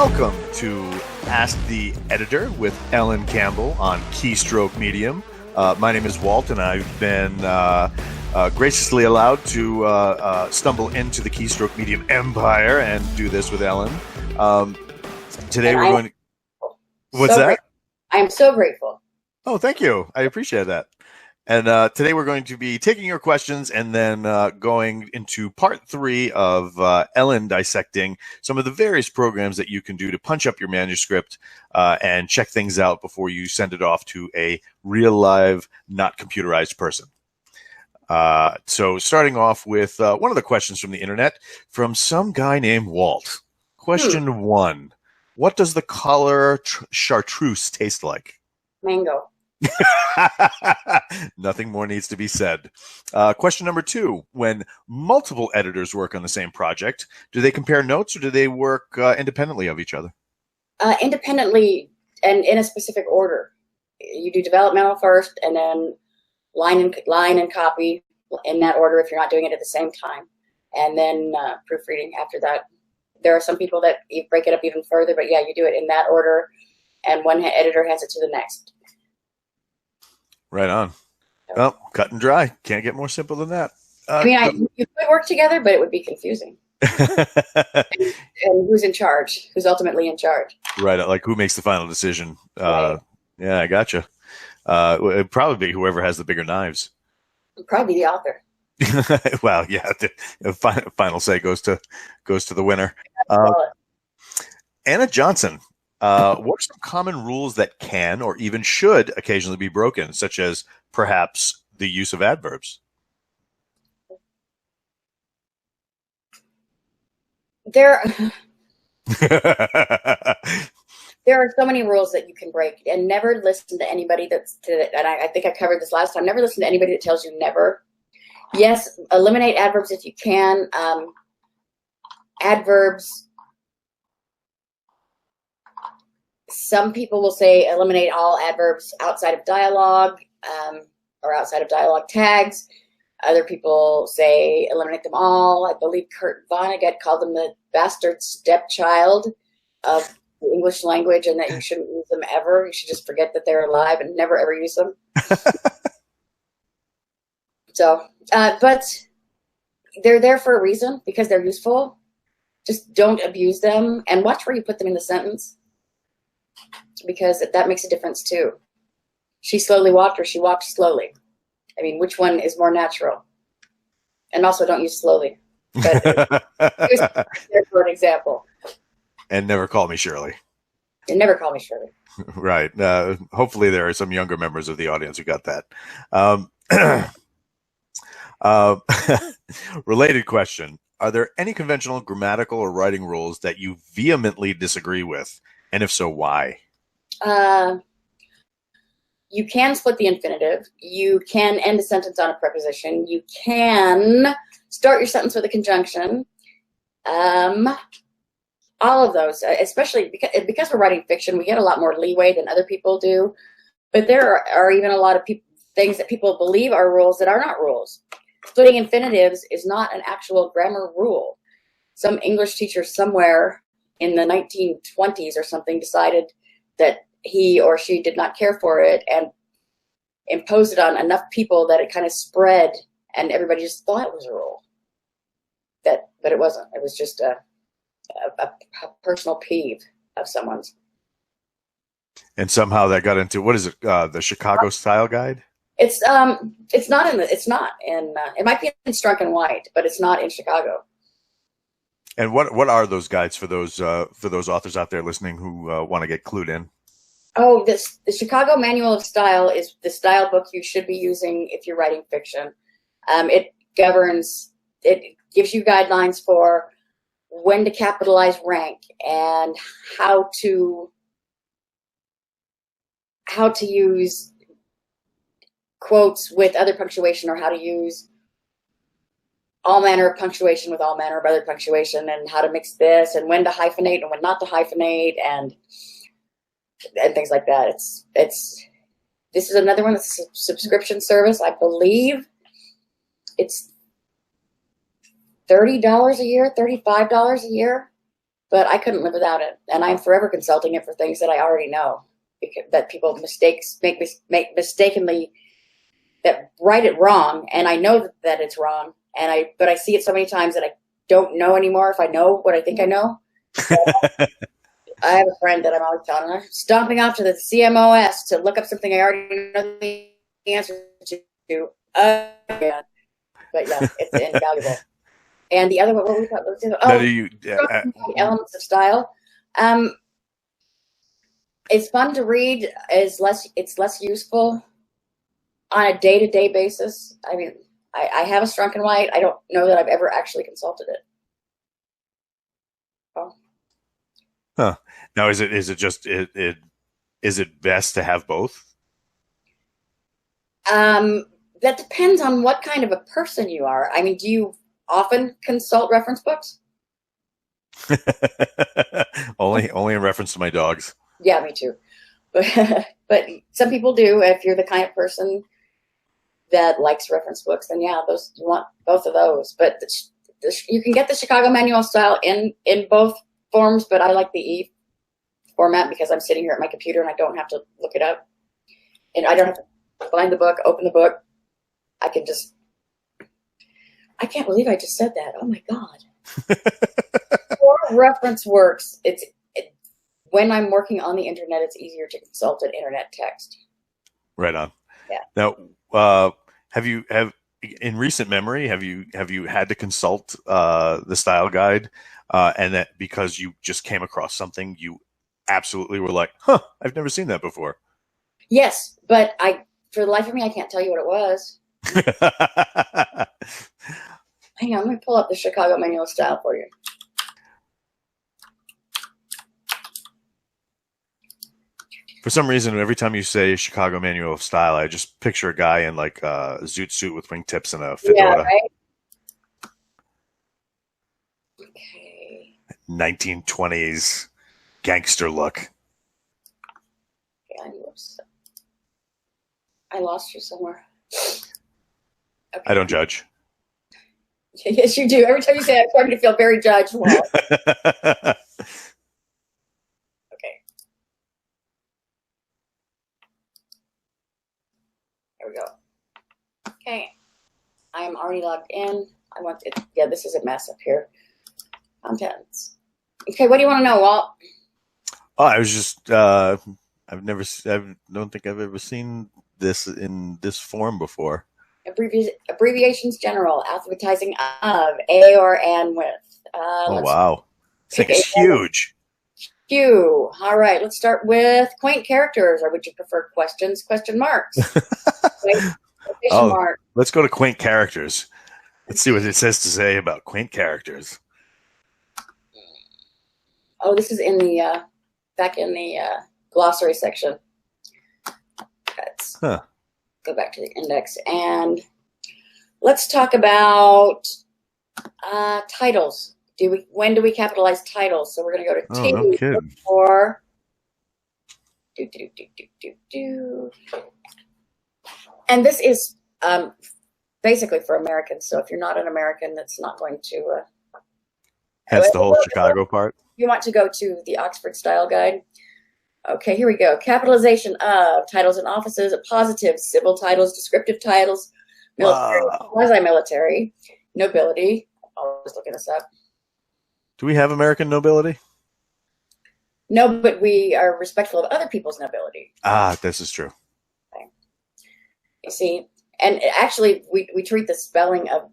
Welcome to Ask the Editor with Ellen Campbell on Keystroke Medium. My name is Walt, and I've been graciously allowed to stumble into the Keystroke Medium empire and do this with Ellen. Today we're going to... What's that? I am so grateful. Oh, thank you. I appreciate that. And today we're going to be taking your questions and then going into part 3 of Ellen dissecting some of the various programs that you can do to punch up your manuscript and check things out before you send it off to a real live, not computerized person. So starting off with one of the questions from the internet from some guy named Walt. Question 1. What does the color chartreuse taste like? Mango. Nothing more needs to be said. Question number 2. When multiple editors work on the same project, do they compare notes or do they work independently of each other? Independently and in a specific order. You do developmental first and then line and copy in that order if you're not doing it at the same time. And then proofreading after that. There are some people that break it up even further, but yeah, you do it in that order and one editor hands it to the next. Right on. Well, cut and dry. Can't get more simple than that. You could work together, but it would be confusing. and who's in charge? Who's ultimately in charge? Right. Like who makes the final decision? Right. Yeah, I gotcha. It'd probably be whoever has the bigger knives. Probably the author. Well, yeah. The final say goes to the winner. Anna Johnson. What are some common rules that can or even should occasionally be broken, such as perhaps the use of adverbs? There are so many rules that you can break, and never listen to anybody and I think I covered this last time. Never listen to anybody that tells you never. Yes, eliminate adverbs if you can. Adverbs. Some people will say eliminate all adverbs outside of dialogue or outside of dialogue tags. Other people say eliminate them all. I believe Kurt Vonnegut called them the bastard stepchild of the English language and that you shouldn't use them ever. You should just forget that they're alive and never ever use them. So, but they're there for a reason because they're useful. Just don't abuse them and watch where you put them in the sentence. Because that makes a difference too. She slowly walked or she walked slowly. I mean, which one is more natural? And also don't use slowly. But here's for an example. And never call me Shirley. And never call me Shirley. Right. Hopefully there are some younger members of the audience who got that. Related question. Are there any conventional grammatical or writing rules that you vehemently disagree with? And if so, why? You can split the infinitive. You can end a sentence on a preposition. You can start your sentence with a conjunction. All of those, especially because we're writing fiction, we get a lot more leeway than other people do. But there are even a lot of things that people believe are rules that are not rules. Splitting infinitives is not an actual grammar rule. Some English teacher somewhere in the 1920s or something decided that he or she did not care for it and imposed it on enough people that it kind of spread and everybody just thought it was a rule. But it wasn't. It was just a personal peeve of someone's. And somehow that got into, what is it? The Chicago Style Guide? It's not in it might be in Strunk and White, but it's not in Chicago. And what are those guides for those authors out there listening who want to get clued in? Oh, the Chicago Manual of Style is the style book you should be using if you're writing fiction. It gives you guidelines for when to capitalize rank and how to use quotes with other punctuation or how to use all manner of punctuation with all manner of other punctuation and how to mix this and when to hyphenate and when not to hyphenate and things like that. This is another one that's a subscription service. I believe it's $30 a year, $35 a year. but I couldn't live without it. And I'm forever consulting it for things that I already know, because, that people make mistakenly, that write it wrong, and I know that it's wrong, but I see it so many times that I don't know anymore if I know what I think I know. So I have a friend that I'm always telling her, stomping off to the CMOS to look up something I already know the answer to. Yeah. But yeah, it's invaluable. And the other one, what we thought, Now, do you? elements of style. It's fun to read. It's less useful on a day-to-day basis. I mean, I have a Strunk and White. I don't know that I've ever actually consulted it. Oh. Huh. Now, is it just is it best to have both? That depends on what kind of a person you are. I mean, do you often consult reference books? Only in reference to my dogs. Yeah, me too. But some people do. If you're the kind of person that likes reference books, then yeah, you want both of those. But you can get the Chicago Manual style in both forms, but I like the E format because I'm sitting here at my computer and I don't have to look it up, and I don't have to find the book, open the book. I can just. I can't believe I just said that. Oh my God. For reference works, when I'm working on the internet, it's easier to consult an internet text. Right on. Yeah. Now, have in recent memory have you had to consult the style guide, and that because you just came across something you absolutely were like, huh, I've never seen that before. Yes, but for the life of me, I can't tell you what it was. Hang on, let me pull up the Chicago Manual style for you. For some reason, every time you say Chicago Manual of Style, I just picture a guy in like a zoot suit with wingtips and a fedora. Yeah, right? Okay. 1920s gangster look. Okay, I lost you somewhere. Okay. I don't judge. Yes, you do. Every time you say it, I'm starting to feel very judged. Well, okay. There we go. Okay. I am already logged in. I want it. Yeah, this is a mess up here. Contents. Okay, what do you want to know, Walt? Oh, I was just, I don't think I've ever seen this in this form before. Abbreviations general, alphabetizing of, A or and with. Oh, wow. This thing is huge. Q. All right, let's start with quaint characters, or would you prefer questions, question marks? Mark. Let's go to quaint characters. Let's see what it says to say about quaint characters. Oh, this is in the back in the glossary section. Let's go back to the index and let's talk about titles. When do we capitalize titles? So we're going to go to T for and this is basically for Americans. So if you're not an American, that's not going to. That's the whole Chicago part. You want to go to the Oxford Style Guide. Okay, here we go. Capitalization of titles and offices, appositive, civil titles, descriptive titles, military, quasi-military, nobility. Always looking this up. Do we have American nobility? No, but we are respectful of other people's nobility. Ah, this is true. Okay. You see, and actually, we treat the spelling of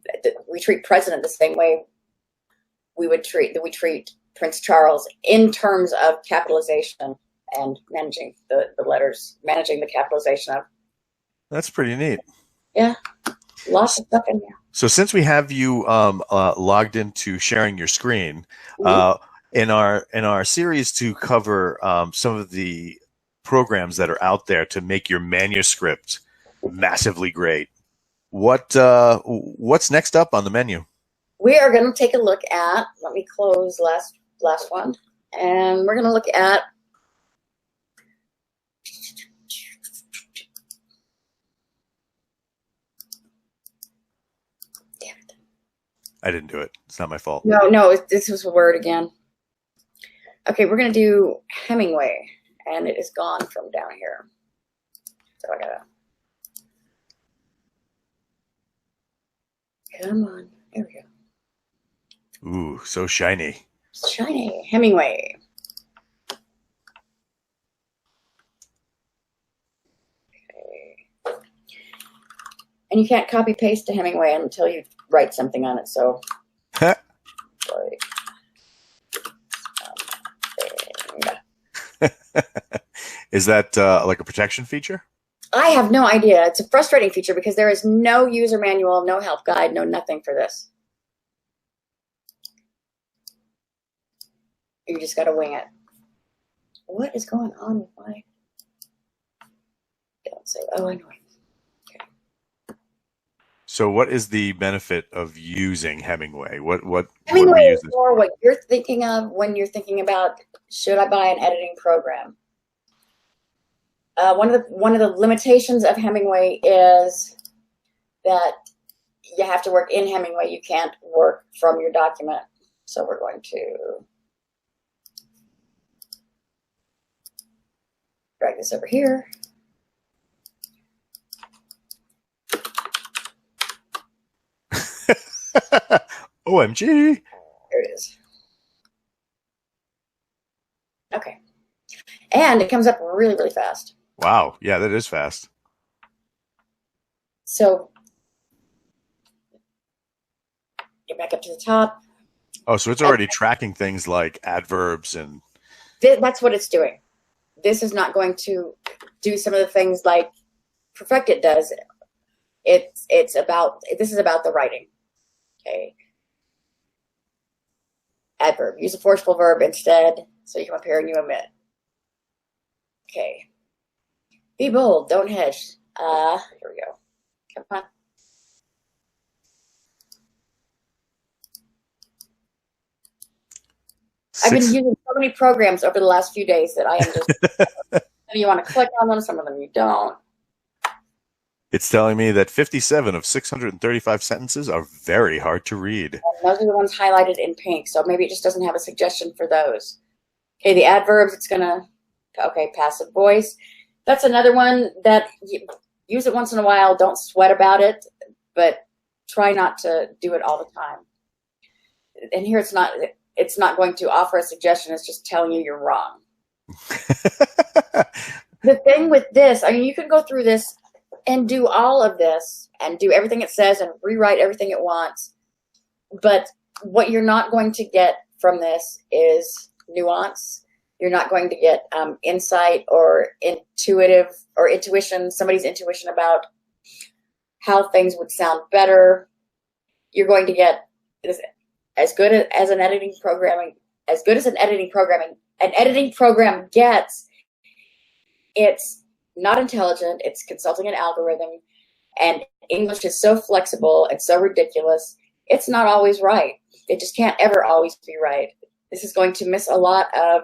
we treat president the same way we treat Prince Charles in terms of capitalization and managing the letters, managing the capitalization of. That's pretty neat. Yeah, lots of stuff in there. So since we have you logged into sharing your screen, in our series to cover some of the programs that are out there to make your manuscript massively great, what's next up on the menu? We are going to take a look at. Let me close last one, and we're going to look at. I didn't do it. It's not my fault. No, this was a word again. Okay, we're going to do Hemingway, and it is gone from down here. So I gotta. Come on. There we go. Ooh, so shiny. Shiny. Hemingway. Okay. And you can't copy paste to Hemingway until you write something on it, so. Sorry. Is that like a protection feature? I have no idea. It's a frustrating feature because there is no user manual, no help guide, no nothing for this. You just got to wing it. What is going on with my... Don't say... Oh, I know. Okay. So what is the benefit of using Hemingway? What Hemingway would we use is this more for? what you're thinking of when you're thinking about, should I buy an editing program? One of the limitations of Hemingway is that you have to work in Hemingway. You can't work from your document. So we're going to drag this over here. OMG. There it is. Okay. And it comes up really, really fast. Wow. Yeah, that is fast. So get back up to the top. Oh, so it's already tracking things like adverbs and... That's what it's doing. This is not going to do some of the things like Perfected does. This is about the writing. Okay. Adverb. Use a forceful verb instead. So you come up here and you omit. Okay. Be bold. Don't hedge. Here we go. Come on. I've been using so many programs over the last few days that I am just... Some of you want to click on them, some of them you don't. It's telling me that 57 of 635 sentences are very hard to read. And those are the ones highlighted in pink, so maybe it just doesn't have a suggestion for those. Okay, the adverbs, it's going to... Okay, passive voice. That's another one that you use it once in a while. Don't sweat about it, but try not to do it all the time. And here it's not going to offer a suggestion. It's just telling you you're wrong. The thing with this, I mean, you can go through this and do all of this and do everything it says and rewrite everything it wants. But what you're not going to get from this is nuance. You're not going to get insight or intuition, somebody's intuition about how things would sound better. You're going to get this, as good as an editing program gets. It's not intelligent. It's consulting an algorithm, and English is so flexible and so ridiculous. It's not always right. It just can't ever always be right. This is going to miss a lot of,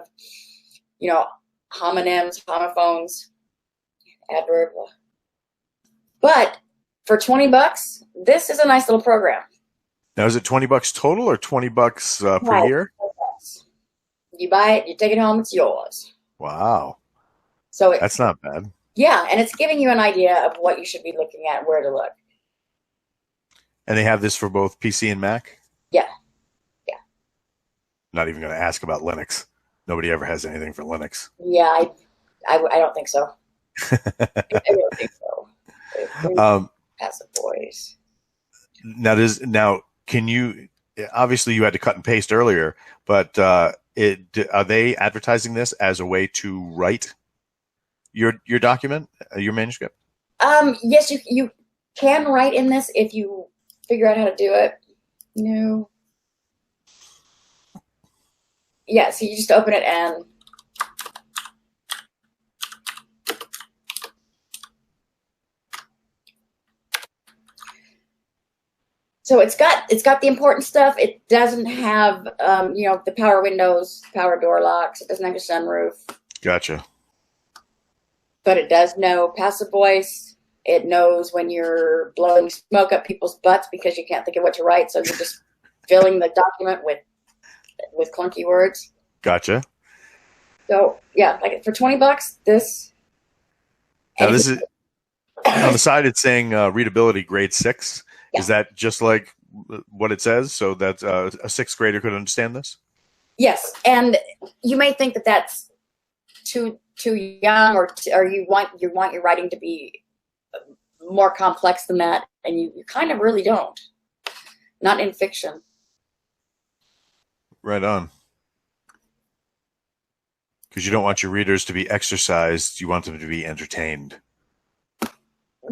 homonyms, homophones, adverb. But for $20, this is a nice little program. Now, is it $20 total or $20 per year? You buy it, you take it home, it's yours. Wow. So that's not bad. Yeah, and it's giving you an idea of what you should be looking at, where to look. And they have this for both PC and Mac? Yeah. Not even going to ask about Linux. Nobody ever has anything for Linux. Yeah, I don't think so. I don't think so. Passive voice. Now, can you? Obviously, you had to cut and paste earlier, but are they advertising this as a way to write your document, your manuscript? Yes, you can write in this if you figure out how to do it. No. Yeah, so you just open it and so it's got the important stuff. It doesn't have the power windows, power door locks. It doesn't have a sunroof. Gotcha. But it does know passive voice. It knows when you're blowing smoke up people's butts because you can't think of what to write, so you're just filling the document with clunky words. Gotcha. So yeah, like for $20, this. Now And this is on the side. It's saying readability grade 6. Yeah. Is that just like what it says? So that a sixth grader could understand this? Yes, and you may think that that's too young, or you want your writing to be more complex than that, and you kind of really don't. Not in fiction. Right on. Because you don't want your readers to be exercised, you want them to be entertained.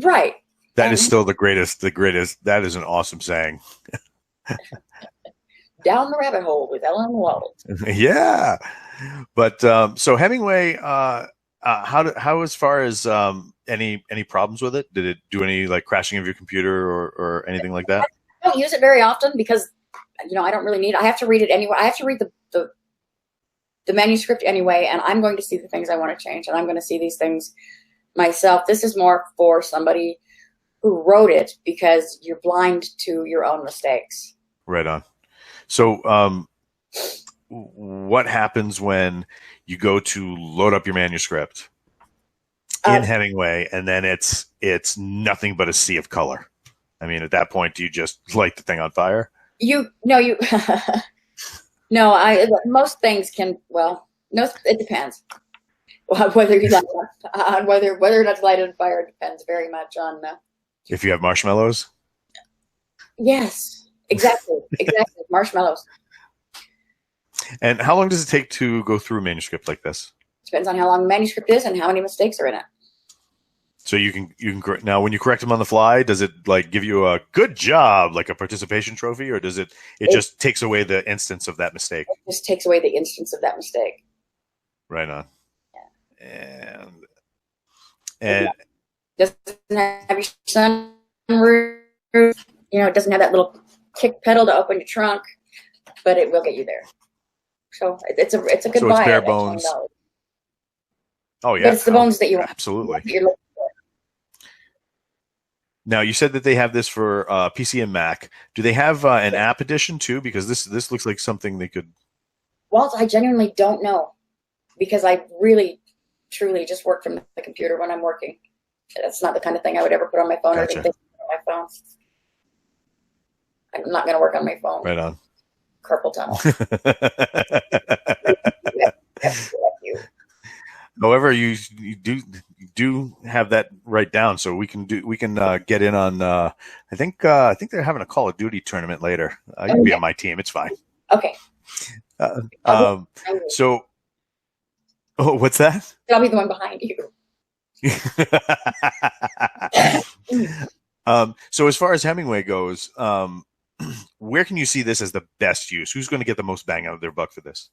Right. That is still the greatest. That is an awesome saying. Down the rabbit hole with Ellen Wald. Yeah. But so Hemingway, how as far as any problems with it? Did it do any like crashing of your computer or anything like that? I don't use it very often because I don't really need it. I have to read it anyway. I have to read the manuscript anyway, and I'm going to see the things I want to change, and I'm going to see these things myself. This is more for somebody who wrote it because you're blind to your own mistakes. Right on. So what happens when you go to load up your manuscript in Hemingway and then it's nothing but a sea of color? I mean, at that point, do you just light the thing on fire? No, most things can, well, no, it depends. Whether you on whether or not to light it on fire depends very much on. If you have marshmallows. Yes, exactly, marshmallows. And how long does it take to go through a manuscript like this? Depends on how long the manuscript is and how many mistakes are in it. So you can now when you correct them on the fly, does it like give you a good job, like a participation trophy, or does it just takes away the instance of that mistake? It just takes away the instance of that mistake. Right on. Yeah. And doesn't have your sunroof. It doesn't have that little kick pedal to open your trunk, but it will get you there. So it's a good so buy. It's bare bones. Oh yeah, but it's the bones that you want. Absolutely. You're looking for. Now you said that they have this for PC and Mac. Do they have an app edition too? Because this looks like something they could. Walt, I genuinely don't know, because I really, truly just work from the computer when I'm working. That's not the kind of thing I would ever put on my phone. Gotcha. Or think on my phone. I'm not going to work on my phone. Right on. Carpal tunnel. However, you do have that right down, so we can get in on. I think they're having a Call of Duty tournament later. You can be on my team. It's fine. Okay. So, what's that? I'll be the one behind you. So as far as Hemingway goes, where can you see this as the best use? Who's going to get the most bang out of their buck for this?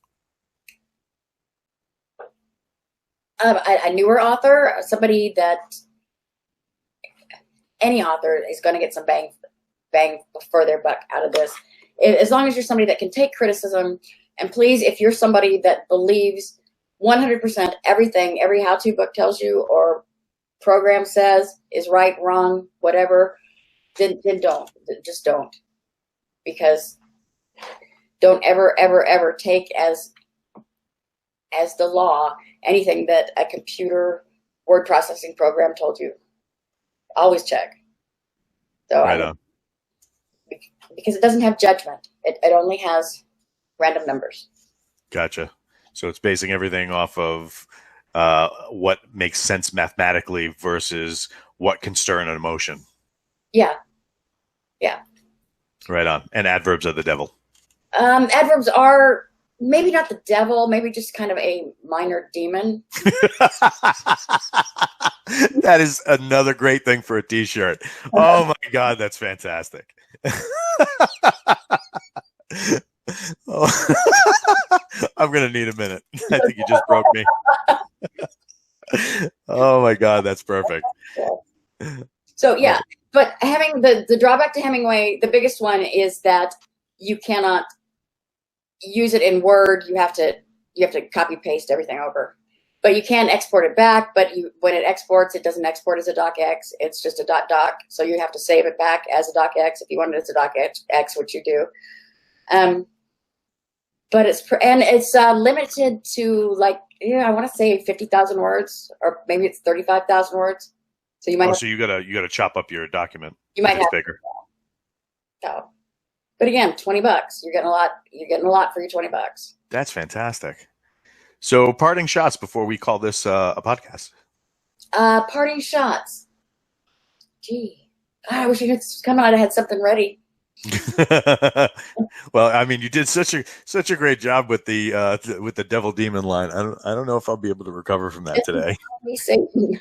A newer author, somebody that any author is going to get some bang for their buck out of this. As long as you're somebody that can take criticism, and please, if you're somebody that believes 100% everything every how-to book tells you or program says is right, wrong, whatever, then don't. Just don't. Because don't ever take as the law anything that a computer word processing program told you. Always check. So right on. Because it doesn't have judgment. It only has random numbers. Gotcha. So it's basing everything off of what makes sense mathematically versus what can stir an emotion. Yeah. Right on. And adverbs are the devil. Adverbs are maybe not the devil, maybe just kind of a minor demon. That is another great thing for a t-shirt. Oh my God, that's fantastic. Oh. I'm going to need a minute. I think you just broke me. Oh my God, that's perfect. So yeah, but having the drawback to Hemingway, the biggest one is that you cannot use it in Word. You have to copy paste everything over, but you can export it back. But when it exports, it doesn't export as a docx. It's just a .doc. So you have to save it back as a docx if you want it as a docx, which you do. But it's limited to like I want to say 50,000 words, or maybe it's 35,000 words. So you might. So you gotta chop up your document. You might have bigger. So, but again, $20. You're getting a lot. You're getting a lot for your $20. That's fantastic. So, parting shots before we call this a podcast. Parting shots. Gee, I wish you could come out. I had something ready. Well, I mean, you did such a great job with the devil demon line. I don't know if I'll be able to recover from that today. Satan.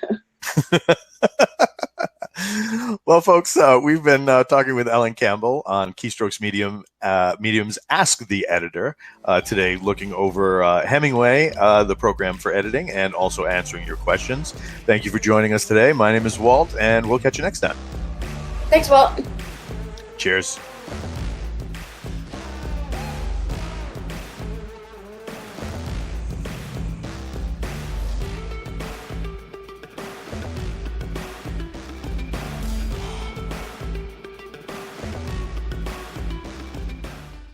Well, folks, we've been talking with Ellen Campbell on Keystrokes Medium's Ask the Editor. Today, looking over Hemingway, the program for editing, and also answering your questions. Thank you for joining us today. My name is Walt, and we'll catch you next time. Thanks, Walt. Cheers.